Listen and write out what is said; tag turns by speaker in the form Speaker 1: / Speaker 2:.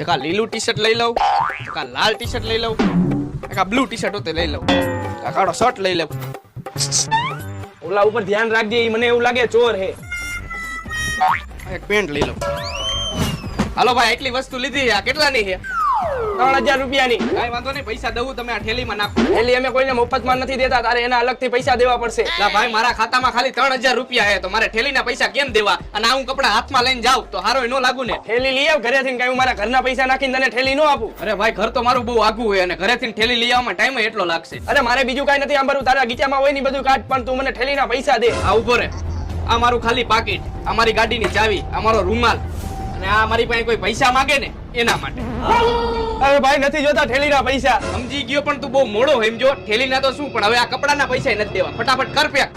Speaker 1: એક આ લીલું ટી શર્ટ લઈ લઉં, એક આ લાલ ટી શર્ટ લઈ લઉં, એક આ બ્લુ ટી શર્ટ હોતે લઈ લઉં, આ કાળો શર્ટ લઈ લઉં.
Speaker 2: ઓલા ઉપર ધ્યાન રાખજે, ઈ મને એવું લાગે ચોર હે.
Speaker 1: એક પેન્ટ લઈ લઉં. હાલો ભાઈ, એટલી વસ્તુ લીધી. આ કેટલાની છે?
Speaker 2: 3000 રૂપિયાની.
Speaker 1: કાઈ વાંધો નહીં, પૈસા દઉં, તમે આ થેલીમાં નાખો.
Speaker 2: એટલે અમે કોઈને મફતમાં નથી દેતા, તારે એના અલગથી પૈસા દેવા પડશે.
Speaker 1: લા ભાઈ, મારા ખાતામાં ખાલી 3000 રૂપિયા છે, તો મારે થેલીના પૈસા કેમ દેવા? અને આ હું કપડા હાથમાં લઈને જાઉં તો હારોય નો લાગુ ને?
Speaker 2: થેલી લઈ આવ ઘરેથી, કઈ હું મારા ઘરના પૈસા નાખીને તને થેલી નો આપું.
Speaker 1: અરે ભાઈ, ઘર તો મારું બહુ આઘું હોય અને ઘરેથી થેલી લઈ આવવામાં ટાઈમ એટલો લાગશે.
Speaker 2: અરે મારે બીજું કઈ નથી આંબરું, તારા ગીચામાં હોય ને બધું કાઢ, પણ તું મને થેલીના પૈસા દે.
Speaker 1: આ ઉભો રે. આ મારું ખાલી પાકીટ, આ મારી ગાડીની ચાવી, આ મારો રૂમાલ, અને આ મારી પાસે કોઈ પૈસા માંગે ને એના માટે.
Speaker 2: અરે ભાઈ, નથી જોતા થેલીના પૈસા.
Speaker 1: સમજી ગયો, પણ તું બહુ મોડો સમજો. થેલીના તો શું, પણ હવે આ કપડાના પૈસા નથી દેવા. ફટાફટ કર પેક.